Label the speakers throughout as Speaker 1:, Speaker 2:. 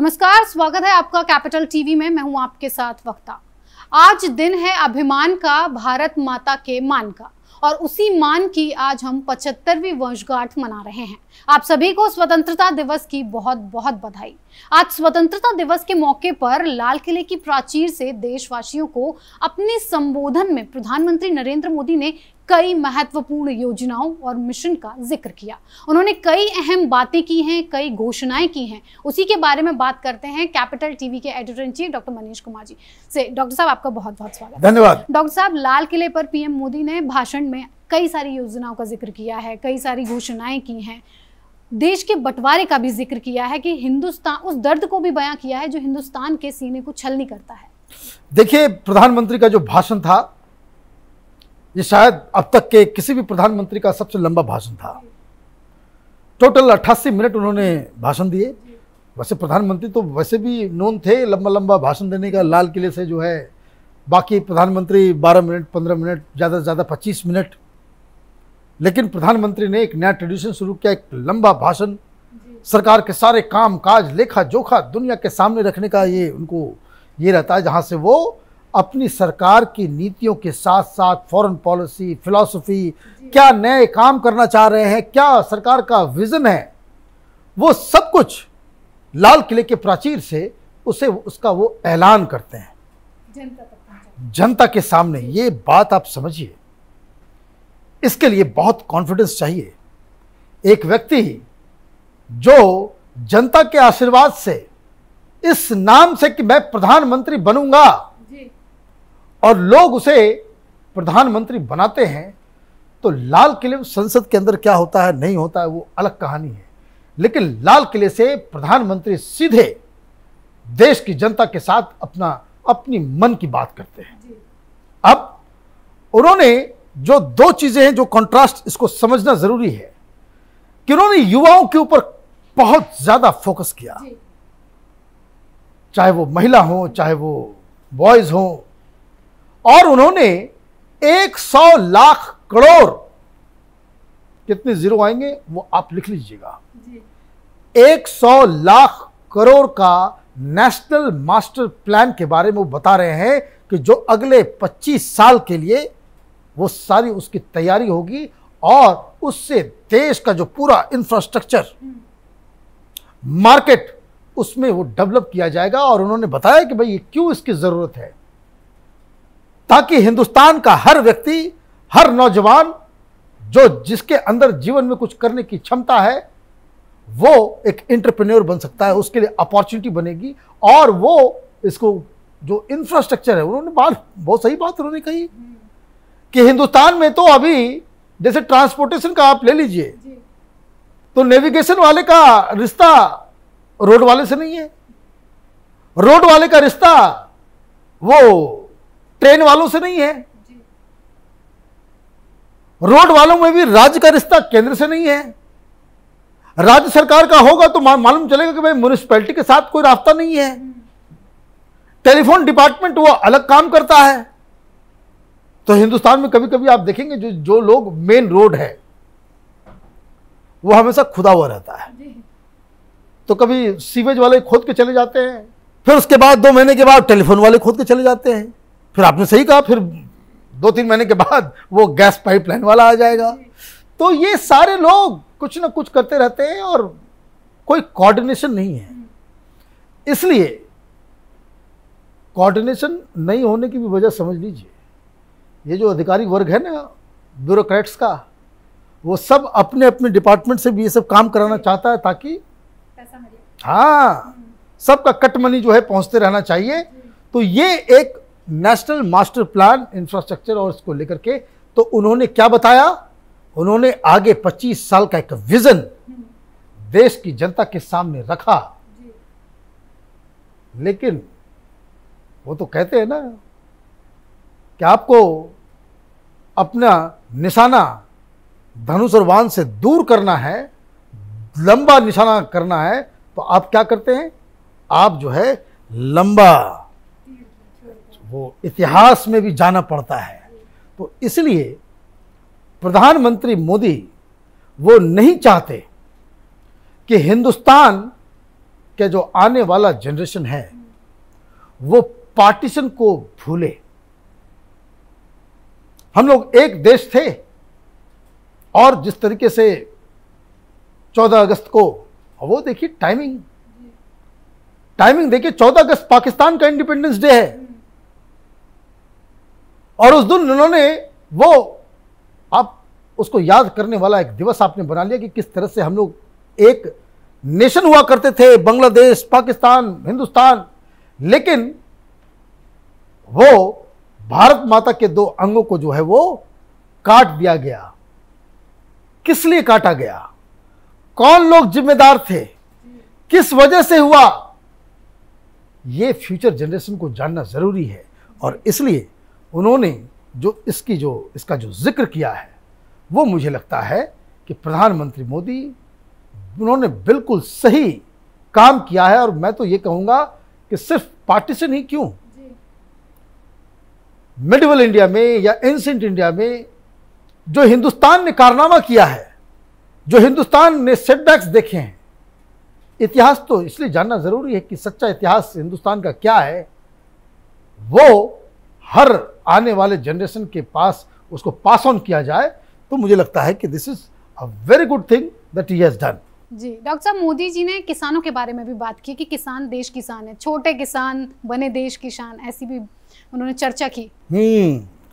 Speaker 1: नमस्कार, स्वागत है आपका कैपिटल टीवी में। मैं हूं आपके साथ वक्ता। आज दिन है अभिमान का, भारत माता के मान का, और उसी मान की आज हम 75वीं वर्षगांठ मना रहे हैं। आप सभी को स्वतंत्रता दिवस की बहुत बहुत बधाई। आज स्वतंत्रता दिवस के मौके पर लाल किले की प्राचीर से देशवासियों को अपने संबोधन में प्रधानमंत्री नरेंद्र मोदी ने कई महत्वपूर्ण योजनाओं और मिशन का जिक्र किया। उन्होंने कई अहम बातें की हैं, कई घोषणाएं की हैं। उसी के बारे में बात करते हैं कैपिटल टीवी के editor in chief doctor Manish Kumar ji से। डॉक्टर साहब, आपका बहुत बहुत स्वागत।
Speaker 2: धन्यवाद।
Speaker 1: डॉक्टर साहब, लाल किले पर पीएम मोदी ने भाषण में कई सारी योजनाओं का जिक्र किया है, कई सारी घोषणाएं की हैं, देश के बंटवारे का भी जिक्र किया है कि हिंदुस्तान, उस दर्द को भी बयां किया है जो हिंदुस्तान के सीने को छलनी करता है।
Speaker 2: देखिए, प्रधानमंत्री का जो भाषण था ये शायद अब तक के किसी भी प्रधानमंत्री का सबसे लंबा भाषण था। टोटल 88 मिनट उन्होंने भाषण दिए। वैसे प्रधानमंत्री तो वैसे भी नोन थे लंबा लंबा भाषण देने का, लाल किले से जो है। बाकी प्रधानमंत्री 12 मिनट, 15 मिनट, ज़्यादा से ज़्यादा 25 मिनट। लेकिन प्रधानमंत्री ने एक नया ट्रेडिशन शुरू किया, एक लंबा भाषण, सरकार के सारे काम काज, लेखा जोखा दुनिया के सामने रखने का ये उनको ये रहता है, जहाँ से वो अपनी सरकार की नीतियों के साथ साथ फॉरेन पॉलिसी, फिलॉसफी, क्या नए काम करना चाह रहे हैं, क्या सरकार का विजन है, वो सब कुछ लाल किले के प्राचीर से उसका वो ऐलान करते हैं जनता के सामने। ये बात आप समझिए, इसके लिए बहुत कॉन्फिडेंस चाहिए। एक व्यक्ति जो जनता के आशीर्वाद से, इस नाम से कि मैं प्रधानमंत्री बनूंगा, और लोग उसे प्रधानमंत्री बनाते हैं, तो लाल किले संसद के अंदर क्या होता है नहीं होता है वो अलग कहानी है। लेकिन लाल किले से प्रधानमंत्री सीधे देश की जनता के साथ अपनी मन की बात करते हैं। अब उन्होंने जो दो चीजें हैं, जो कंट्रास्ट, इसको समझना जरूरी है कि उन्होंने युवाओं के ऊपर बहुत ज्यादा फोकस किया, चाहे वो महिला हो, चाहे वो बॉयज हो। और उन्होंने 100 लाख करोड़, कितने जीरो आएंगे वो आप लिख लीजिएगा, 100 लाख करोड़ का नेशनल मास्टर प्लान के बारे में वो बता रहे हैं कि जो अगले 25 साल के लिए वो सारी उसकी तैयारी होगी, और उससे देश का जो पूरा इंफ्रास्ट्रक्चर, मार्केट, उसमें वो डेवलप किया जाएगा। और उन्होंने बताया कि भाई ये क्यों इसकी जरूरत है, ताकि हिंदुस्तान का हर व्यक्ति, हर नौजवान जिसके अंदर जीवन में कुछ करने की क्षमता है, वो एक एंटरप्रेन्योर बन सकता है, उसके लिए अपॉर्चुनिटी बनेगी। और वो इसको जो इंफ्रास्ट्रक्चर है, उन्होंने बहुत सही बात उन्होंने कही कि हिंदुस्तान में तो अभी जैसे ट्रांसपोर्टेशन का आप ले लीजिए, तो नेविगेशन वाले का रिश्ता रोड वाले से नहीं है, रोड वाले का रिश्ता वो ट्रेन वालों से नहीं है, रोड वालों में भी राज्य का रिश्ता केंद्र से नहीं है। राज्य सरकार का होगा तो मालूम चलेगा कि भाई म्युनिसिपैलिटी के साथ कोई रास्ता नहीं है। टेलीफोन डिपार्टमेंट वो अलग काम करता है। तो हिंदुस्तान में कभी कभी आप देखेंगे जो लोग मेन रोड है वो हमेशा खुदा हुआ रहता है। तो कभी सीवेज वाले खोद के चले जाते हैं, फिर उसके बाद 2 महीने के बाद टेलीफोन वाले खोद के चले जाते हैं, फिर आपने सही कहा, फिर 2-3 महीने के बाद वो गैस पाइपलाइन वाला आ जाएगा। तो ये सारे लोग कुछ ना कुछ करते रहते हैं और कोई कोऑर्डिनेशन नहीं है। इसलिए कोऑर्डिनेशन नहीं होने की भी वजह समझ लीजिए, ये जो अधिकारी वर्ग है ना ब्यूरोक्रेट्स का, वो सब अपने अपने डिपार्टमेंट से भी ये सब काम कराना चाहता है, ताकि हाँ, सबका कट मनी जो है पहुंचते रहना चाहिए। तो ये एक नेशनल मास्टर प्लान इंफ्रास्ट्रक्चर और इसको लेकर के, तो उन्होंने क्या बताया, उन्होंने आगे 25 साल का एक विजन देश की जनता के सामने रखा। लेकिन वो तो कहते हैं ना कि आपको अपना निशाना धनुष और बाण से दूर करना है, लंबा निशाना करना है, तो आप क्या करते हैं, आप जो है लंबा, वो इतिहास में भी जाना पड़ता है। तो इसलिए प्रधानमंत्री मोदी वो नहीं चाहते कि हिंदुस्तान कि जो आने वाला जनरेशन है वो पार्टीशन को भूले। हम लोग एक देश थे और जिस तरीके से 14 अगस्त को, वो देखिए टाइमिंग देखिए, 14 अगस्त पाकिस्तान का इंडिपेंडेंस डे है और उस दिन उन्होंने वो, आप उसको याद करने वाला एक दिवस आपने बना लिया कि किस तरह से हम लोग एक नेशन हुआ करते थे, बांग्लादेश, पाकिस्तान, हिंदुस्तान, लेकिन वो भारत माता के 2 अंगों को जो है वो काट दिया गया। किस लिए काटा गया? कौन लोग जिम्मेदार थे? किस वजह से हुआ? ये फ्यूचर जनरेशन को जानना जरूरी है और इसलिए उन्होंने जो इसका जो जिक्र किया है वो मुझे लगता है कि प्रधानमंत्री मोदी, उन्होंने बिल्कुल सही काम किया है। और मैं तो ये कहूंगा कि सिर्फ पार्टीशन ही क्यों, मिडिवल इंडिया में या एंशिएंट इंडिया में जो हिंदुस्तान ने कारनामा किया है, जो हिंदुस्तान ने सेटबैक्स देखे हैं, इतिहास तो इसलिए जानना जरूरी है कि सच्चा इतिहास हिंदुस्तान का क्या है, वो हर आने वाले जनरेशन के पास उसको पास ऑन किया जाए। तो मुझे लगता है कि this is a very good thing that he has done.
Speaker 1: जी डॉक्टर साहब, मोदी जी ने किसानों के बारे में भी बात की कि किसान देश किसान है, छोटे किसान बने देश किसान, ऐसी भी उन्होंने चर्चा की।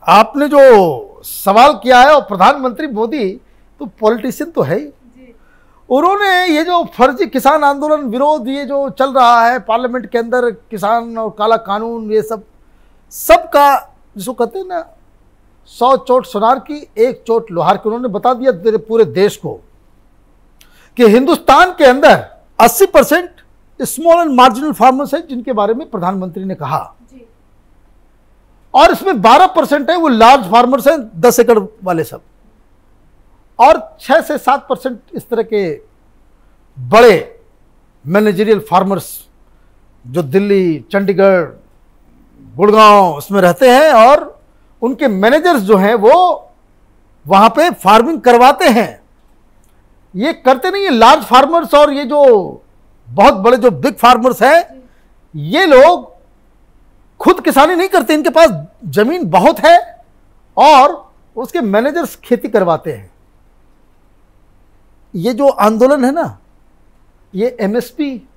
Speaker 2: आपने जो सवाल किया है, और प्रधानमंत्री मोदी तो पॉलिटिशियन तो है ही, उन्होंने ये जो फर्जी किसान आंदोलन विरोध ये जो चल रहा है पार्लियामेंट के अंदर, किसान और काला कानून, ये सब का जिसको कहते हैं ना 100 चोट सोनार की 1 चोट लोहार की, उन्होंने बता दिया तेरे पूरे देश को कि हिंदुस्तान के अंदर 80% स्मॉल एंड मार्जिनल फार्मर्स हैं जिनके बारे में प्रधानमंत्री ने कहा जी। और इसमें 12% है वो लार्ज फार्मर्स हैं, 10 एकड़ वाले सब, और 6 से 7% इस तरह के बड़े मैनेजरियल फार्मर्स जो दिल्ली, चंडीगढ़, गुड़गांव इसमें रहते हैं और उनके मैनेजर्स जो हैं वो वहां पे फार्मिंग करवाते हैं। ये करते नहीं है लार्ज फार्मर्स, और ये जो बहुत बड़े जो बिग फार्मर्स हैं, ये लोग खुद किसानी नहीं करते, इनके पास जमीन बहुत है और उसके मैनेजर्स खेती करवाते हैं। ये जो आंदोलन है ना, ये एमएसपी,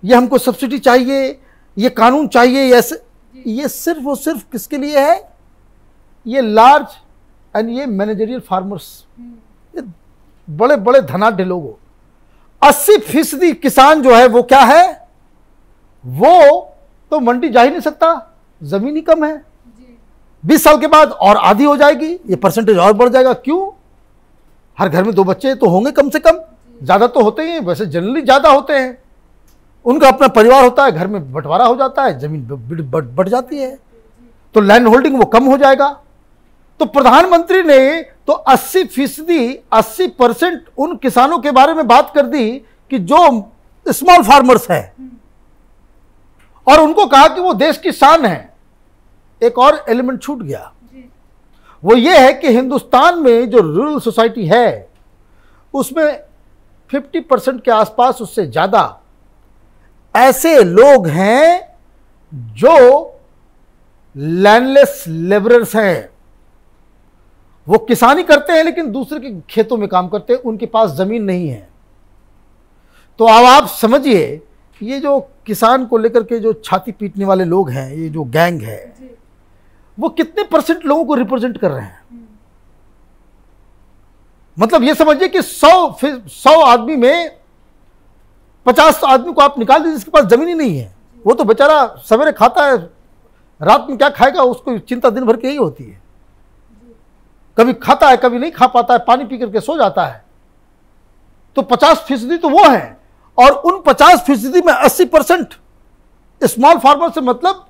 Speaker 2: ये हमको सब्सिडी चाहिए, ये कानून चाहिए, ये सिर्फ और सिर्फ किसके लिए है? ये लार्ज एंड ये मैनेजरियल फार्मर्स, ये बड़े बड़े धनाढ्य लोगों। 80% किसान जो है वो क्या है, वो तो मंडी जा ही नहीं सकता, जमीन ही कम है। 20 साल के बाद और आधी हो जाएगी, ये परसेंटेज और बढ़ जाएगा। क्यों? हर घर में 2 बच्चे तो होंगे कम से कम, ज्यादा तो होते ही, वैसे जनरली ज्यादा होते हैं, उनका अपना परिवार होता है, घर में बंटवारा हो जाता है, जमीन बढ़ जाती है, तो लैंड होल्डिंग वो कम हो जाएगा। तो प्रधानमंत्री ने तो 80% उन किसानों के बारे में बात कर दी कि जो स्मॉल फार्मर्स हैं, और उनको कहा कि वो देश की शान है। एक और एलिमेंट छूट गया, वो ये है कि हिंदुस्तान में जो रूरल सोसाइटी है उसमें 50% के आसपास, उससे ज्यादा ऐसे लोग हैं जो लैंडलेस लेबरर्स हैं। वो किसानी करते हैं लेकिन दूसरे के खेतों में काम करते हैं, उनके पास जमीन नहीं है। तो अब आप समझिए, ये जो किसान को लेकर के जो छाती पीटने वाले लोग हैं, ये जो गैंग है, वो कितने % लोगों को रिप्रेजेंट कर रहे हैं? मतलब ये समझिए कि 100 आदमी में 50 आदमी को आप निकाल दीजिए जिसके पास जमीन ही नहीं है। वो तो बेचारा सवेरे खाता है, रात में क्या खाएगा उसको चिंता दिन भर की यही होती है। कभी खाता है, कभी नहीं खा पाता है, पानी पी करके सो जाता है। तो 50% तो वो है, और उन 50% में 80% स्मॉल फार्मर से मतलब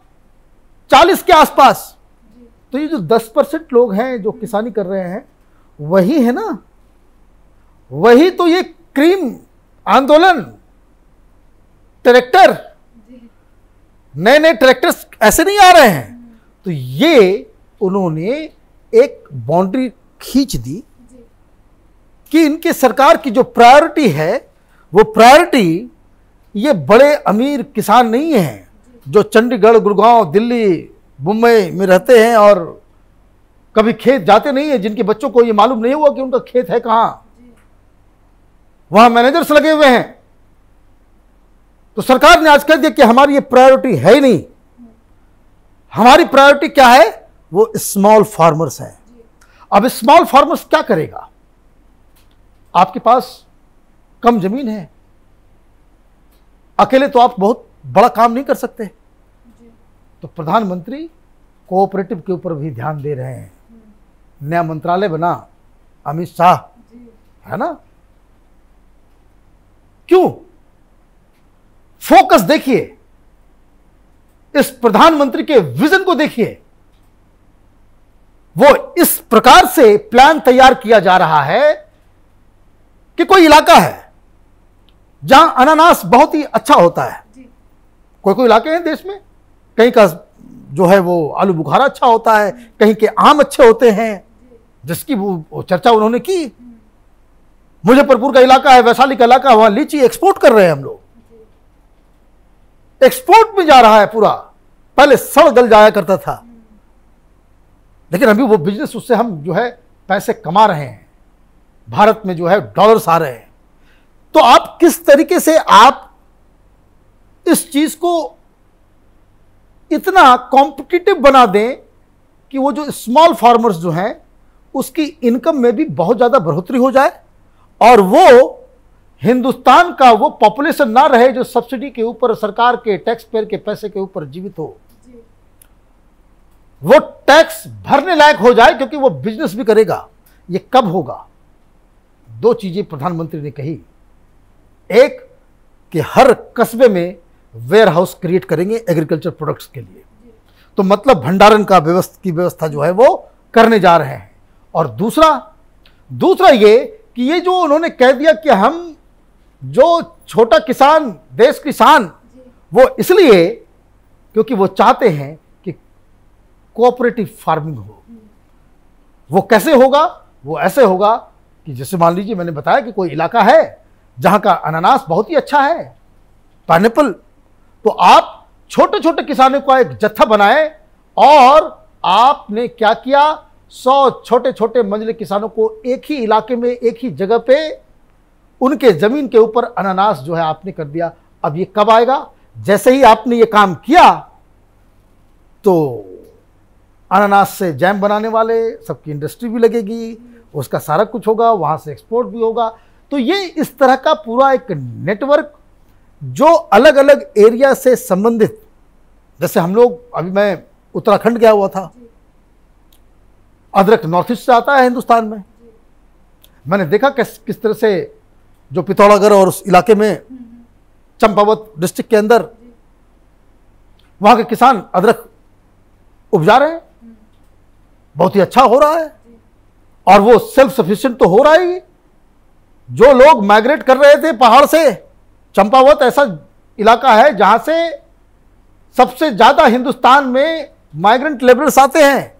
Speaker 2: 40 के आसपास। तो ये जो 10% लोग हैं जो किसानी कर रहे हैं, वही है ना, वही तो ये क्रीम आंदोलन, ट्रैक्टर, नए नए ट्रैक्टर्स ऐसे नहीं आ रहे हैं। तो ये उन्होंने एक बाउंड्री खींच दी कि इनके सरकार की जो प्रायोरिटी है, वो प्रायोरिटी ये बड़े अमीर किसान नहीं हैं जो चंडीगढ़, गुड़गांव, दिल्ली, मुंबई में रहते हैं और कभी खेत जाते नहीं है, जिनके बच्चों को ये मालूम नहीं हुआ कि उनका खेत है कहां। वहां मैनेजर्स लगे हुए हैं। तो सरकार ने आज कह दिया कि हमारी ये प्रायोरिटी है ही नहीं। हमारी प्रायोरिटी क्या है? वो स्मॉल फार्मर्स हैं। अब स्मॉल फार्मर्स क्या करेगा? आपके पास कम जमीन है, अकेले तो आप बहुत बड़ा काम नहीं कर सकते। तो प्रधानमंत्री कोऑपरेटिव के ऊपर भी ध्यान दे रहे हैं। नया मंत्रालय बना, अमित शाह, है ना? क्यों? फोकस देखिए, इस प्रधानमंत्री के विजन को देखिए। वो इस प्रकार से प्लान तैयार किया जा रहा है कि कोई इलाका है जहां अनानास बहुत ही अच्छा होता है। कोई कोई इलाके हैं देश में, कहीं का जो है वो आलू बुखारा अच्छा होता है, कहीं के आम अच्छे होते हैं, जिसकी वो चर्चा उन्होंने की। मुजफ्फरपुर का इलाका है, वैशाली का इलाका, वहां लीची एक्सपोर्ट कर रहे हैं हम लोग। एक्सपोर्ट में जा रहा है पूरा। पहले सड़ गल जाया करता था, लेकिन अभी वो बिजनेस, उससे हम जो है पैसे कमा रहे हैं। भारत में जो है डॉलर्स आ रहे हैं। तो आप किस तरीके से आप इस चीज को इतना कॉम्पिटिटिव बना दें कि वो जो स्मॉल फार्मर्स जो हैं उसकी इनकम में भी बहुत ज्यादा बढ़ोतरी हो जाए और वो हिंदुस्तान का वो पॉपुलेशन ना रहे जो सब्सिडी के ऊपर, सरकार के टैक्स पेयर के पैसे के ऊपर जीवित हो। वो टैक्स भरने लायक हो जाए, क्योंकि वो बिजनेस भी करेगा। ये कब होगा? दो चीजें प्रधानमंत्री ने कही। एक कि हर कस्बे में वेयर हाउस क्रिएट करेंगे एग्रीकल्चर प्रोडक्ट्स के लिए, तो मतलब भंडारण का व्यवस्था जो है वो करने जा रहे हैं। और दूसरा ये कि ये जो उन्होंने कह दिया कि हम जो छोटा किसान, देश किसान, वो इसलिए क्योंकि वो चाहते हैं कि कोऑपरेटिव फार्मिंग हो। वो कैसे होगा? वो ऐसे होगा कि जैसे मान लीजिए मैंने बताया कि कोई इलाका है जहां का अनानास बहुत ही अच्छा है, पाइनएप्पल, तो आप छोटे छोटे किसानों का एक जत्था बनाए और आपने क्या किया, 100 छोटे छोटे मंझले किसानों को एक ही इलाके में, एक ही जगह पे, उनके जमीन के ऊपर अनानास जो है आपने कर दिया। अब ये कब आएगा? जैसे ही आपने ये काम किया तो अनानास से जैम बनाने वाले सबकी इंडस्ट्री भी लगेगी, उसका सारा कुछ होगा, वहां से एक्सपोर्ट भी होगा। तो ये इस तरह का पूरा एक नेटवर्क जो अलग अलग एरिया से संबंधित, जैसे हम लोग, अभी मैं उत्तराखंड गया हुआ था, अदरक नॉर्थ ईस्ट से आता है हिंदुस्तान में। मैंने देखा किस तरह से जो पिथौरागढ़ और उस इलाके में, चंपावत डिस्ट्रिक्ट के अंदर, वहां के किसान अदरक उपजा रहे हैं, बहुत ही अच्छा हो रहा है और वो सेल्फ सफिशिएंट तो हो रहा है। जो लोग माइग्रेट कर रहे थे पहाड़ से, चंपावत ऐसा इलाका है जहां से सबसे ज्यादा हिंदुस्तान में माइग्रेंट लेबरर्स आते हैं,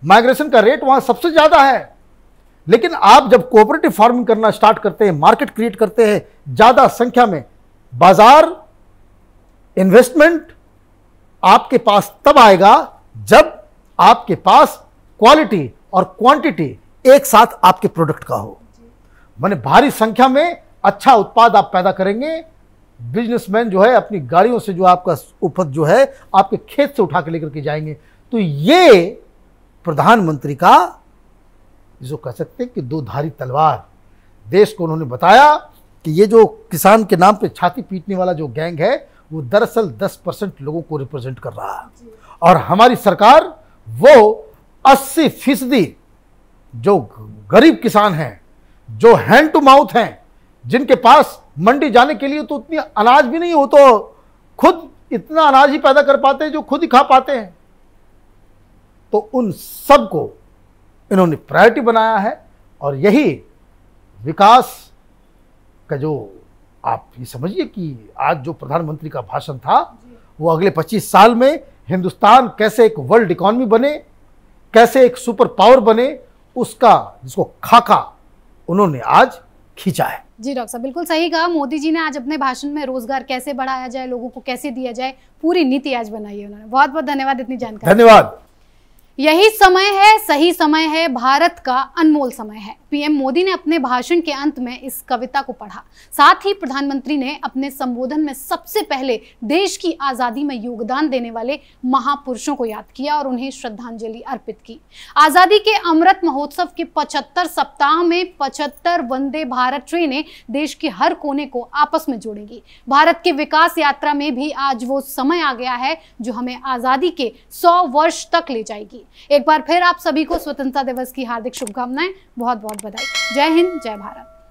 Speaker 2: माइग्रेशन का रेट वहां सबसे ज्यादा है। लेकिन आप जब कोऑपरेटिव फार्मिंग करना स्टार्ट करते हैं, मार्केट क्रिएट करते हैं ज्यादा संख्या में, बाजार, इन्वेस्टमेंट आपके पास तब आएगा जब आपके पास क्वालिटी और क्वांटिटी एक साथ आपके प्रोडक्ट का हो। माने भारी संख्या में अच्छा उत्पाद आप पैदा करेंगे। बिजनेसमैन जो है अपनी गाड़ियों से जो आपका उपज जो है आपके खेत से उठा के लेकर के जाएंगे। तो ये प्रधानमंत्री का जो कह सकते हैं कि दो धारी तलवार, देश को उन्होंने बताया कि ये जो किसान के नाम पे छाती पीटने वाला जो गैंग है वो दरअसल 10% लोगों को रिप्रेजेंट कर रहा है। और हमारी सरकार वो 80% जो गरीब किसान हैं, जो हैंड टू माउथ हैं, जिनके पास मंडी जाने के लिए तो उतनी अनाज भी नहीं हो, तो खुद इतना अनाज ही पैदा कर पाते हैं जो खुद ही खा पाते हैं, तो उन सब को इन्होंने प्रायोरिटी बनाया है। और यही विकास का जो आप ये समझिए कि आज जो प्रधानमंत्री का भाषण था वो अगले 25 साल में हिंदुस्तान कैसे एक वर्ल्ड इकॉनमी बने, कैसे एक सुपर पावर बने, उसका जिसको खाका उन्होंने आज खींचा है।
Speaker 1: जी डॉक्टर साहब, बिल्कुल सही कहा। मोदी जी ने आज अपने भाषण में रोजगार कैसे बढ़ाया जाए, लोगों को कैसे दिया जाए, पूरी नीति आज बनाई है उन्होंने। बहुत बहुत धन्यवाद इतनी जानकारी।
Speaker 2: धन्यवाद।
Speaker 1: यही समय है, सही समय है, भारत का अनमोल समय है। पीएम मोदी ने अपने भाषण के अंत में इस कविता को पढ़ा। साथ ही प्रधानमंत्री ने अपने संबोधन में सबसे पहले देश की आजादी में योगदान देने वाले महापुरुषों को याद किया और उन्हें श्रद्धांजलि अर्पित की। आजादी के अमृत महोत्सव के 75 सप्ताह में 75 वंदे भारत ट्रेनें देश के हर कोने को आपस में जोड़ेंगी। भारत के विकास यात्रा में भी आज वो समय आ गया है जो हमें आजादी के 100 वर्ष तक ले जाएगी। एक बार फिर आप सभी को स्वतंत्रता दिवस की हार्दिक शुभकामनाएं, बहुत बहुत बधाई। जय हिंद, जय भारत।